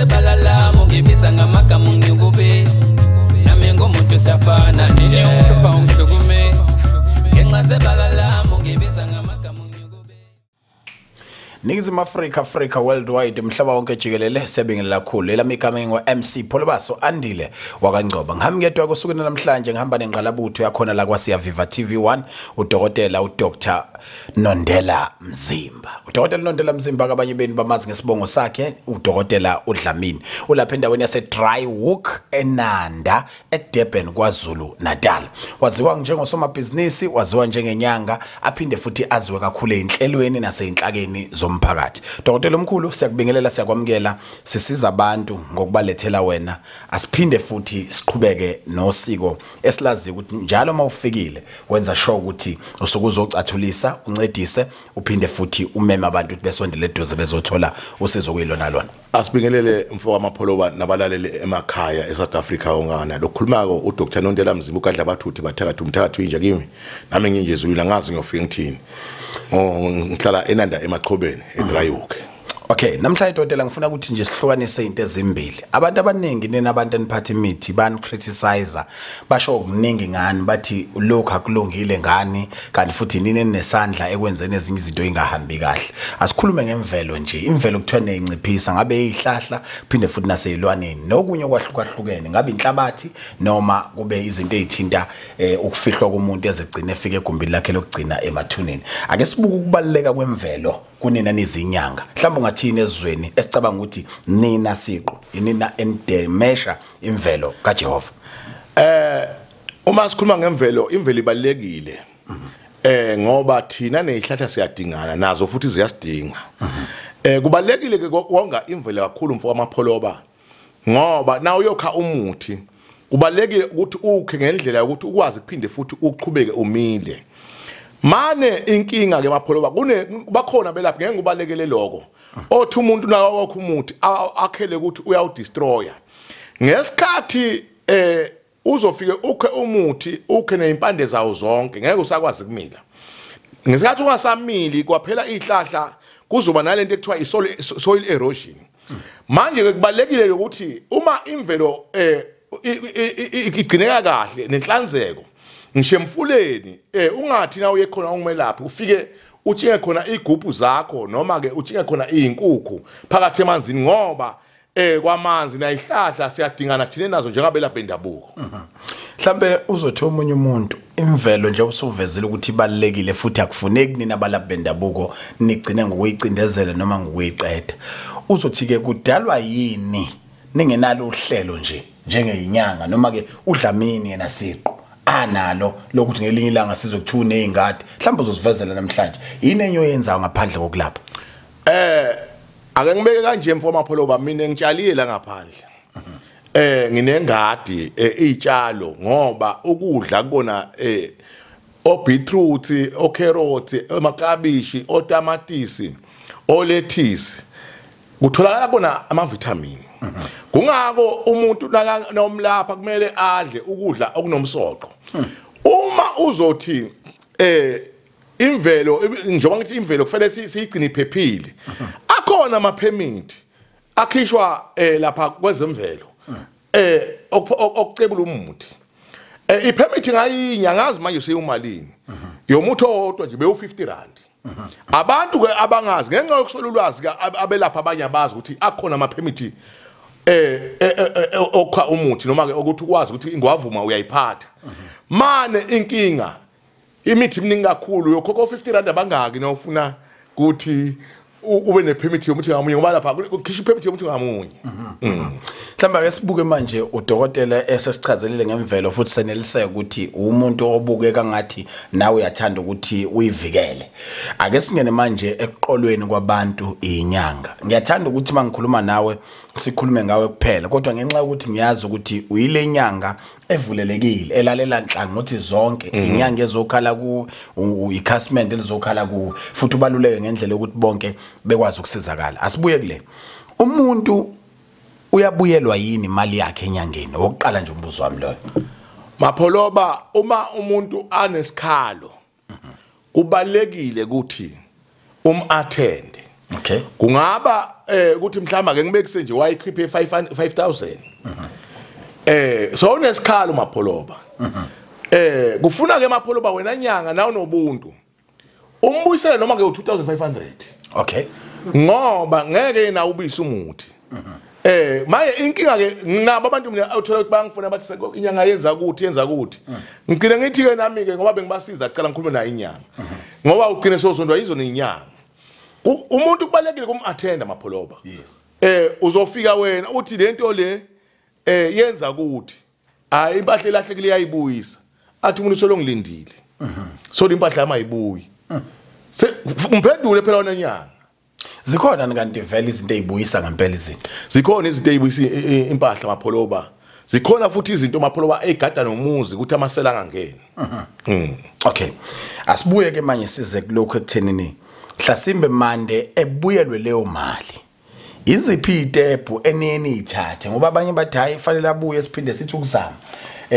balala mungibisa ngamagama unyukubisa nami ngomuntu siyafana nje umhlupha ungihlukumeza ngenxa balala mungibisa ngamagama unyukubisa. Ningizimu Africa worldwide mhlaba wonke jikelele siyabingelela kakhulu elami igama MC Pholobaso Andile wakangcoba ngihambiyedwa kusukela namhlanje ngihamba nenqalabutho yakhona la kwaSiya Viva TV1 udokotela uDr. NONDELAMZIMBA. Udokotela NONDELAMZIMBA kabanye beni bamazi ngesibongo sakhe udokotela uDlamini ulapha endaweni yase Dryhoek eNanda eDurban kwaZulu Natal. Waziwa njengosomabhizinisi, waziwa njengenyanga, aphinde futhi aziwe kakhulu einhlelweni naseinhlakeni zomphakathi. Dokotela omkhulu siyakubingelela siyakwamukela sisiza abantu ngokubalethela wena asiphinde futhi siqhubeke nosiko esilazi ukuthi njalo mawufikile wenza sure ukuthi usukuzocathulisa uncedise uphinde futhi umeme abantu ukuthi besondele eduze bezothola usizo kuyilona lona. Asibingelele mfowethu amapholoba nabalaleli emakhaya eSouth Africa ongana lokhulumako uDr. NONDELAMZIMBA ukadla abathuthi bathakatha umthakathu inja kimi nami nginjezulula ngazi ngiyofika ngithini ngihlala eNanda emachobeni eDryhoek. Okay, namhlanje dokotela ngifuna ukuthi nje sihlukanise into ezimbili. Abantu abaningi nina abantu eniphatha imithi bani criticize basho okuningi ngani bathi lokho akulungile ngani kanti futhi nini nesandla ekwenzeni ezinye izinto engahambi kahle. Asikhulume ngemvelo nje. Imvelo kuthiwa neyinciphisa ngabe izihlahla phinde futhi nasezilwaneni nokunye kwahlukahlukene ngabe inhlabathi noma kube izinto ezithinta ukufihlwa komuntu ezegcina efike egumbini lakhe lokugcina emathuneni. Ake sibuke ukubaleka kwemvelo kunina nezinyanga. Mhlawumbe ungathini ezweni esicabanga ukuthi nina siqo inina endemesha imvelo kaJehova. Uma sikhuluma ngemvelo imvelo ibalekile. Ngoba thina nezihlahla siyadingana nazo futhi ziyasidinga. Kubalekile ke konga imvelo kakhulu mfowethu amapholoba ngoba na uyokha umuthi kubalekile ukuthi ukhe ngendlela ukuthi ukwazi kuphinde futhi uqhubeke umile. Mane inkinga ke mapholoba bakhona belapha ngeke ubalekele lokho othi umuntu nawo wakho umuthi akhele ukuthi uyawudestroya ngesikhathi uzofike ukhe umuthi ukhe neimpande zawo zonke ngeke usakwazi kumila ngesikhathi ungasamili kwaphela izihlahla kuzoba nalento ekuthiwa soil erosion. Manje ke kubalekile ukuthi uma imvelo igcineka kahle nenhlanzeko ngisho emfuleni ungathi na uye khona ungumelaphi ufike utshinge khona igubhu zakho noma ke utshinge khona izinkukhu phakathi emanzini ngoba kwamanzi nayihlahla siyadingana thina nazo njengabelaphi bendabuko. Mhlambe uzothi omunye umuntu imvelo nje usuvezile ukuthi ibalekile futhi akufuneki nina abalaphi bendabuko nigcine ngokuyicindezela noma ngokuyiqeda. Uzothi ke kudalwa yini ningenalo uhlelo nje njengeyinyanga noma ke uDlamini yena siqo analo lokuthi ngelinye ilanga sizokuthuna ezingadi mhlawumbe uzosivezela namhlanje yini enyo yenzayo ngaphandle kokulapha. Ake ngibeke kanje mfowethu amapholoba mina ngitshalile la ngaphandle. Nginengadi izitshalo ngoba ukudla kubona obeetroot, ocarrot, amaklabishi, otamatisi, olethisi kutholakala bona amavitamini. Kungako umuntu nomlapha kumele adle ukudla okunomsoqo. Uma uzothi imvelo njengoba ngithi imvelo kufanele siyigcine iphephile. Akhona ama permit akhishwa lapha kwezemvelo. Okucebula umuthi. I-permit ngayinya ngazi manje seyumalini. Yomuthi owodwa nje bewu50 rand. Abantu ke abangazi ngenxa yokuswela ulwazi abelapha abanye abazi ukuthi akhona ama permit okha umuthi noma ke ukuthi ukwazi ukuthi ingwavuma uyayiphatha. Mane inkinga imithi iminingi kakhulu yokhokho 50 rand abangaki nawufuna ukuthi ube nepermit yomuthi ngamunye ngoba lapha ukhisha ipermit yomuthi ngamunye. Mhlamba ke sibuke manje udokotela esesichazelile ngemvelo futhi seneliseke ukuthi umuntu obukeka ngathi nawe uyathanda ukuthi uyivikele. Ake singene manje eqolweni kwabantu inyanga. Ngiyathanda ukuthi mangikhuluma nawe sikhulume ngawe kuphela kodwa ngenxa ukuthi ngiyazi ukuthi uyile nyanga evulelekile elalela nhlangothi zonke inyanga ezokhala ku ikhasment elizokhala ku futhi ubaluleke ngendlela ukuthi bonke bekwazi ukusizakala. Asibuye kule umuntu uyabuyelwa yini imali yakhe enyangeni oqala nje umbuzo wami loyo. Mapholoba uma umuntu anesikhalo kubalekile ukuthi attend Okay. Kungaba ukuthi mhlamba ake ngibekise nje wayikhiphe 5000. So unesikhalo mapholoba. Kufuna ke mapholoba wena nyanga nawo nobuntu. Umbuyisele noma ke u2500. Okay. Ngoba ngeke na ubisa umuthi. Maye inkinga ke nginabo abantu mina awuthola ukuthi bangifuna bathi inyanga yenza ukuthi. Ngicela ngithi ke nami ke ngoba bengibasiza cela ngikhulume nayo inyanga. Ngoba ugcine sozondwa yizo nenyanga. Umuntu kubalekile kumattenda mapholoba. Yes. Uzofika wena uthi lento le yenza ukuthi hayi impahla elahlekile yayibuyisa. Athi umuntu solongilindile. So impahla yamayibuyi. Umphendule phela wona nyanga. Zikhona kanti vele izinto ezibuyisa ngempela izinto. Zikhona izinto ezibuyisa impahla mapholoba. Zikhona futhi izinto mapholoba egada nomuzi ukuthi amasela angangeni. Okay. Asibuye ke manje size kulokho ekuthenini Hlasimbe mande ebuyelwe leyo mali. Iziphi itempu eneni ithathe ngoba abanye bathi hayi fanele abuye siphinde sithi ukuzama.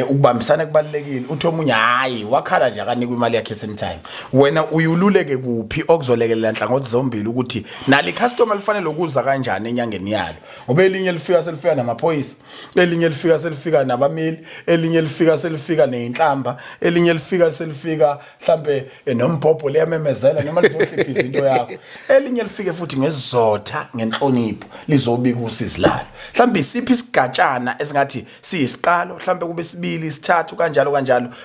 Ukubambisana kubalekile uthi omunye hayi wakhala nje akanika imali yakhe same time wena uyululeke kuphi okuzolekelela nhlangothi zombili ukuthi nali customer lifanele ukuza kanjani enyangeni yalo ngoba elinye lifika selifika namaphoyisa elinye lifika selifika nabameli elinye lifika selifika nezinhlamba elinye lifika selifika mhlambe nombhobho leyamemezela noma lizohliphisa into yakho elinye lifike futhi ngezizotha ngenhlonipho lizobika usizi lalo mhlambe isiphi isigatshana esingathi siyisiqalo mhlambe kube sibili sithathu kanjalo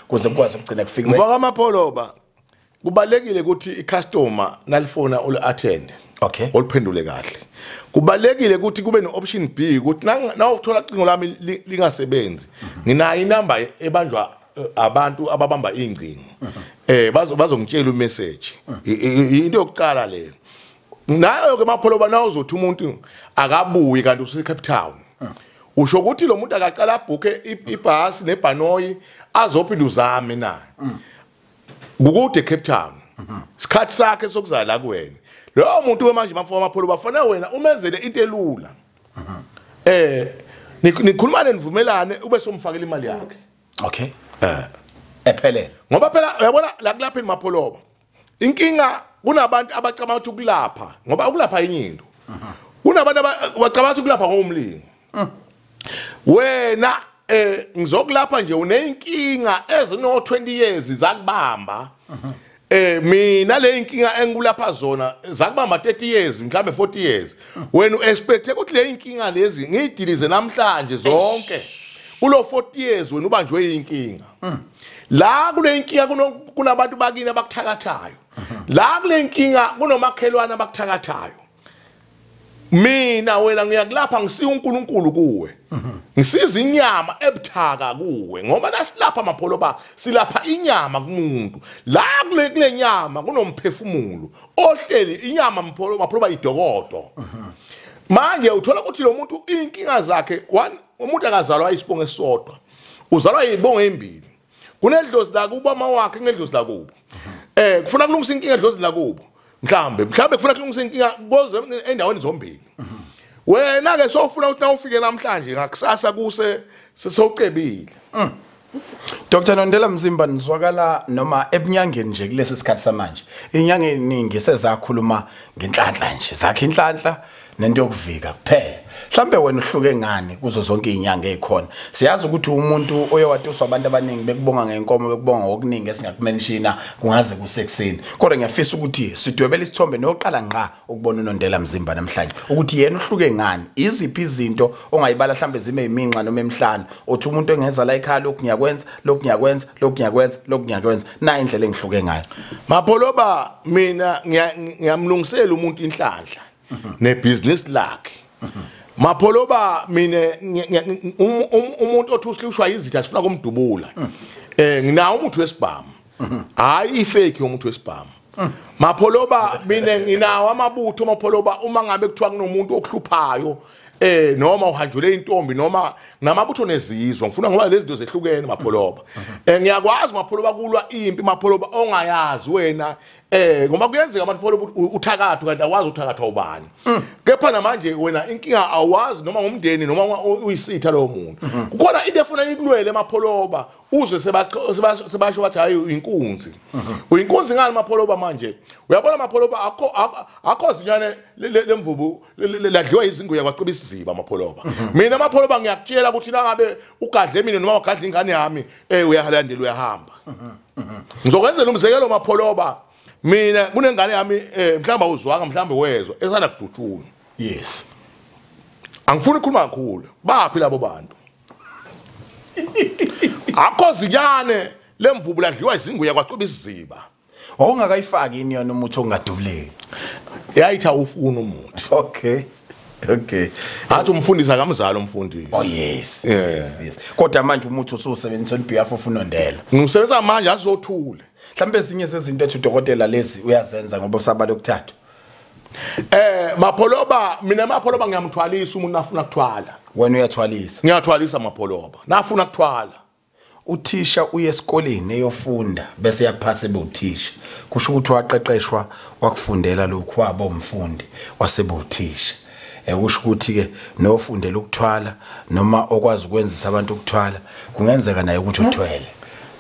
kuze kukwazi ukugcina kufika mfaka amapholoba kubalekile ukuthi icustomer nalifona ulattend okay oliphendule kahle kubalekile ukuthi kube no-option B ukuthi na uthola icingo lami lingasebenzi nginayo inamba ebanjwa abantu ababamba ingcingo bazongitshela umessage into yokuqala leyo nayo ke mapholoba na uzothi umuntu akabuyi kanti useCape Town usho ukuthi lo muntu akaqala abhuke ibhasi nebhanoyi azophinda uzame na ukude Cape Town isikhathi sakhe sokuzala la kuwena lo muntu ke manje mafoko amapholoba bafana wena umenzele into elula nikhulumane nivumelane ube somfakela imali yakhe okay ephelele ngoba phela uyabona la kulapha mapholoba inkinga kunabantu abacabanga ukuthi ukulapha ngoba ukulapha inyinto kunabantu abacabanga ukuthi ukulapha ngomlingo wena ngizokulapha nje unenkinga ezino 20 years zakubamba mina le inkinga engikulapha zona zakubamba 30 years mhlambe 40 years wena uexpect ukuthi le inkinga lezi ngidilize namhlanje zonke kulo 40 years wena ubanjwe inkinga la kule inkinga kunabantu bakini abakuthakathayo la kule inkinga kunomakhelwana abakuthakathayo mina wena ngiyakulapha ngisiya uNkulunkulu kuwe ngisiza inyama ebuthaka kuwe ngoba nasilapha amapholoba silapha inyama kumuntu la kule nyama kunomphefumulo ohleli inyama mapholoba idokodo manje uthola ukuthi lo muntu inkinga zakhe umuntu akazalwa ayisibonge sodwa uzalwa yibonge embili kunedlozi la kuba mawakhe ngedlozi la kubo kufuna kulungisa inkinga edlozi la kubo mhlambe kufuna kulungisa inkinga koze endaweni zombili wena ke sofuna ukuthi nawufike namhlanje ngakusasa kuse sesocebile Dr. Nondelamzimba nizwakala noma ebunyangeni nje kulesi sikhathi samanje inyanga eningi sezakhuluma ngenhlanhla nje zakhe inhlanhla nento yokuvika kuphela mhlambe wena uhluke ngani kuzo zonke izinyanga ezikhona siyazi ukuthi umuntu oyewatuswa abantu abaningi bekubonga ngenkomo bekubonga okuningi esingakumenshina kungaze kusekuseni kodwa ngiyafisa ukuthi sidwebele isithombe noqala ngqa ukubona uNondelamzimba namhlanje ukuthi yena uhluke ngani iziphi izinto ongayibala mhlambe zime iminqa noma emhlanje othi umuntu engeza la ekhaya lokhu ngiyakwenza na indlela engihluke ngayo mapholoba mina ngiyamlungisela umuntu inhlanhla nebusiness lakhe mapholoba mina umuntu othi usihlishwa izitha sifuna kumdubula nginawo umuntu wesibhamu hayi ifake yomuntu wesibhamu mapholoba mina nginawo amabutho mapholoba uma ngabe kuthiwa kunomuntu okuhluphayo noma uhanjule intombi noma namabutho nezizwe ngifuna ngoba lezi zinto zehlukene mapholoba ngiyakwazi mapholoba kulwa impi mapholoba ongayazi wena ngoba kuyenzeka mapholoba uthakatha kanti awazi uthakatha ubani kepha kepha manje wena inkinga awazi noma ngumndeni noma uyisitha lo muntu kukhona into efuna ikulwele emapholoba uzwe sebasho bathi hayi inkunzi uyinkunzi ngani mapholoba manje uyabona mapholoba akho zinyane lemvubu ladliwa izingubo yakwacebisa iziba mapholoba mina mapholoba ngiyakutshela ukuthi nangabe ugadle mina noma ugadle ingane yami uyahalandela uyahamba ngizokwenzela umzekelo mapholoba mina kunengane yami mhlamba uzwanga mhlambe wezwa esana kudutshuna yes angifuni ukukhuluma kakhulu baphi labo bantu akho zinyane lemvubu ladliwa izingubo yakwacebisa iziba ongakayifaki ini yona umuthi ongadubuleki yayitha ufuna umuthi okay athi umfundisa kamzalo umfundisi oh yes kodwa manje umuthi ususebenzisa on behalf of uNondela ngisebenza manje azothule mhlambe ezinye sezinto ethi udokotela lezi uyazenza ngoba usaba lokuthatha mapholoba mina mapholoba ngiyamthwalisa umuntu afuna ukuthwala wena uyathwalisa ngiyathwalisa mapholoba nafuna ukuthwala uthisha uye esikoleni eyofunda bese yaphasa ebuthisha kusho ukuthi waqeqeshwa wakufundela lokhu waba umfundi wasebuthisha kusho ukuthi ke nofundela ukuthwala noma okwazi ukwenzisa abantu ukuthwala kungenzeka naye ukuthi uthwele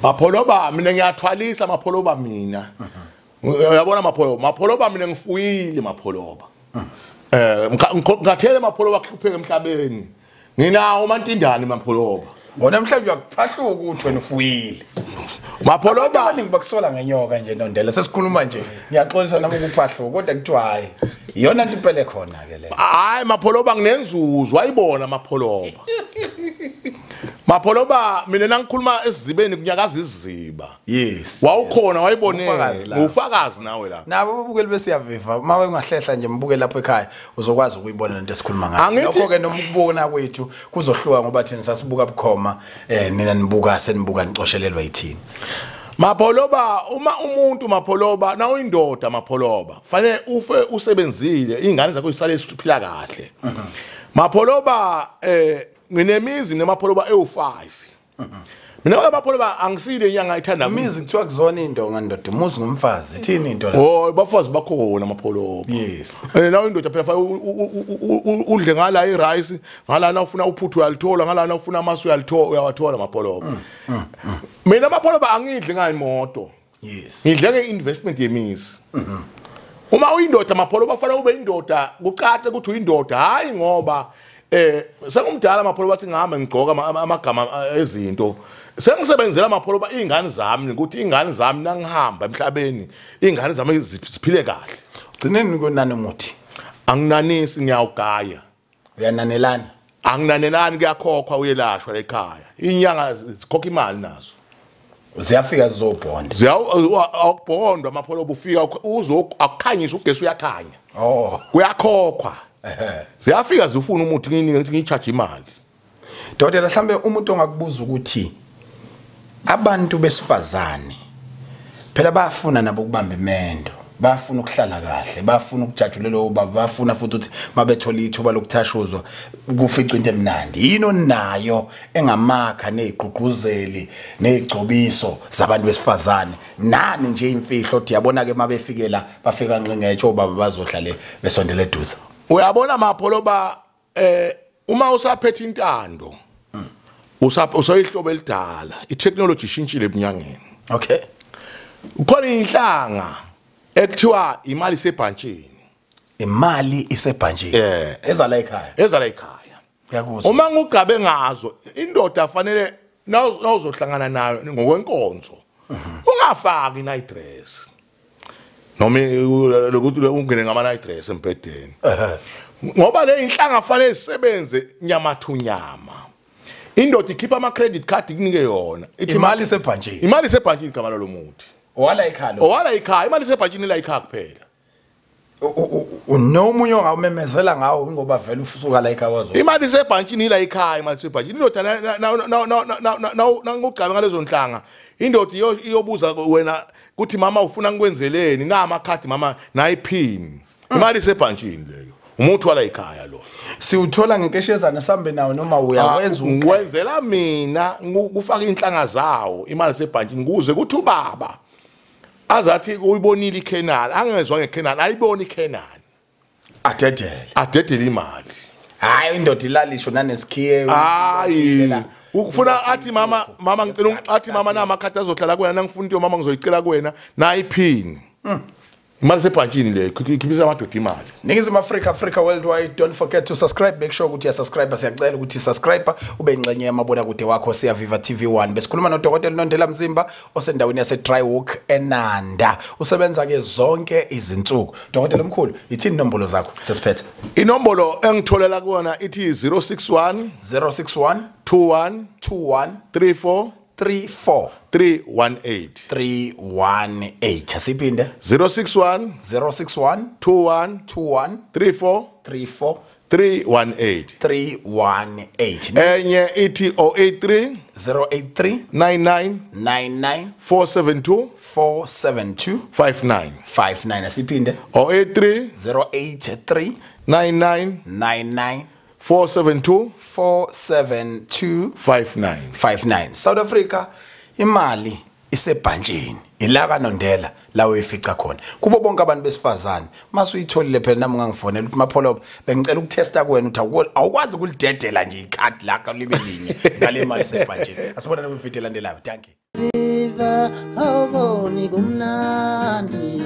mapholoba mina ngiyathwalisa mapholoba mina uyabona mapholoba mina ngifuyile mapholoba ngathele mapholoba kuhlupheke emhlabeni nginawo umantindana mapholoba wona mhlawumbe uyakuphahluka ukuthi wena ufuyile mapholoba abaningi bakusola ngenyoka nje Nondela sesikhuluma nje ngiyaxolisa nami ukuphahluka kodwa kuthiwa hayi iyona into impele khona ke le hayi mapholoba nginenzuzo wayibona mapholoba mapholoba mina nangikhuluma esizibeni kunyakaza iziziba yes wawukhona wayibone ufakazi nawe la nabo babukeli besiyaviva mawe ungahlehla nje mbuke lapho ekhaya uzokwazi ukuyibona lento esikhuluma ngayo lokho ke noma ukubona kwethu kuzohluka ngoba thina sasibuka bukhoma nina nibuka senibuka nicoshelelwa yithini mapholoba uma umuntu mapholoba na uyindoda mapholoba fanele ufe usebenzile ingane zakho isale isiphila kahle mapholoba nginemizi nemapholoba ewu5 mina amapholoba angisile inyanga ithanda imizi kuthiwa kuzona indonga ndoda umuzi ngumfazi ithini into la oh bafazi bakhona amapholoba yes na indoda phela fa udle ngala irice ngala na ufuna uphuthu uyalithola ngala na ufuna amasu uyawathola amapholoba mina amapholoba angidle ngayimoto yes ngidle ngeinvestment yemizi uma uyindoda amapholoba fanele ube indoda kuqhathe ukuthi uyindoda hayi ngoba sengumdala amapholoba athi ngihamba ngigqoka amagama ezinto sengisebenzela amapholoba izingane zami ukuthi izingane zami nangihamba emhlabeni izingane zami ziphile kahle ugcineni konana umuthi anginanisi ngiyawugaya uyananelana anginanelani kuyakhokhwa uyelashwa ekhaya inyanga zikhokha imali nazo ziyafika zizobhonda awubhondwa amapholoba ufika akukhanyisa ugesi uyakhanya kuyakhokhwa ziyafika zifuna umuthi ngithi ngicharge imali Dokotela mhlambe umuntu ongakubuza ukuthi abantu besifazane phela bafuna nabo ukubamba imendo bafuna ukuhlala kahle bafuna ukujathulela ubaba bafuna futhi ukuthi mabethola ithuba lokuthashuzwa kufica into emnandi yini nayo engamakha nezigqugquzeli nezigcobiso zabantu besifazane nani nje imfihlo othi yabona ke mabefikela bafika nqingetshe obaba bazohlale besondele eduze uyabona mapholoba uma usaphethe intando usayihlobo elidala itechnology ishintshile ebunyangeni okay ukhona inhlanga ekuthiwa imali isebhantshini imali isebhantshini ezala ekhaya yakuzwa uma ngugabe ngazo indoda fanele nawuzohlangana nayo ngokwenkonzo ungafaki i-night dress noma lokuthi ungene ngama night dress empedeni ngoba le inhlanga fanele isebenze nyamathunyama indoda ikhipha ama credit card ikunike yona ithi imali isebhantshini igama lomuthi owala ekhaya imali isebhantshini la ekhaya kuphela unomunye ongawumemezela ngawo ngoba vele usuka la ekhaya wazo imali isebhantshini la ekhaya imali isebhantshini indoda na ngokugabe ngalezo nhlanga indoda iyobuza wena kuthi mama ufuna ngikwenzeleni na amakhadi mama na iphini imali isebhantshini leyo umuntu wala ekhaya lo siuthola ngenkeshezana sambe nawo noma uyawenza ukwenzela mina kufaka inhlanga zawo imali isebhantshini kuze kuthi ubaba azathi uyibonile iKenani angezwa ngeKenani ayibona iKenani adedele imali hayi indoda ilalisho nanesikhiye hayi ukufuna athi mama ngicela athi mama namakhati azohlala kuwena nangifuna into mama ngizoyicela kuwena na iphini imali sebhantshini le khiphisa amadoda imali Ningizimu Africa worldwide. Don't forget to subscribe. Make sure ukuthi subscribe siyacela ukuthi subscribe ube ingxenye yamabona kude wakho siya Viva TV1. Besikhuluma noDr. NONDELAMZIMBA osendaweni yase Dryhoek eNanda. Usebenza ke zonke izinsuku. Dr. Mkhulu, ithini inombolo zakho sesiphethe? Inombolo engitholela kuona ithi 061 21 34 318 asiphinde 061 21 34 318 enye ithi 083 99 472 59 asiphinde 083 99 472 59 South Africa imali isebhantshini ila kaNondela la uyifica khona kubo bonke abantu besifazane masuyitholile phela nami ngangifonela ukuthi mapholo bengicela ukutesta kuwena uthi awukwazi ukulidedela nje ikhadi lakho libe linye ngale mali isebhantshini asibona nokuvideo elandelayo thank you Viva awuboni kumnandi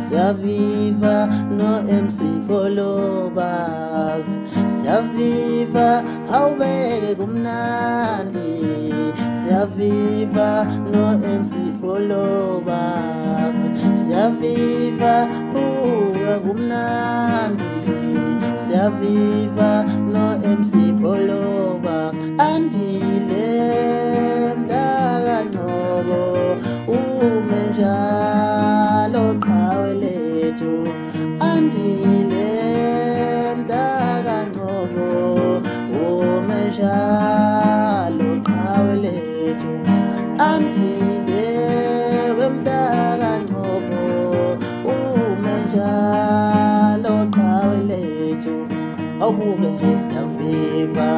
Siyaviva no MC Kolobas Siyaviva awubeke kumnandi Siyaviva no MC Kolobas Siyaviva uga kumnandi Siyaviva no MC Kolobas andile umenjalo qhawe lethu andile mdaka ngobo umenjalo qhawe lethu andile wemdaka ngobo umenjalo qhawe lethu awubuke nje siyaviva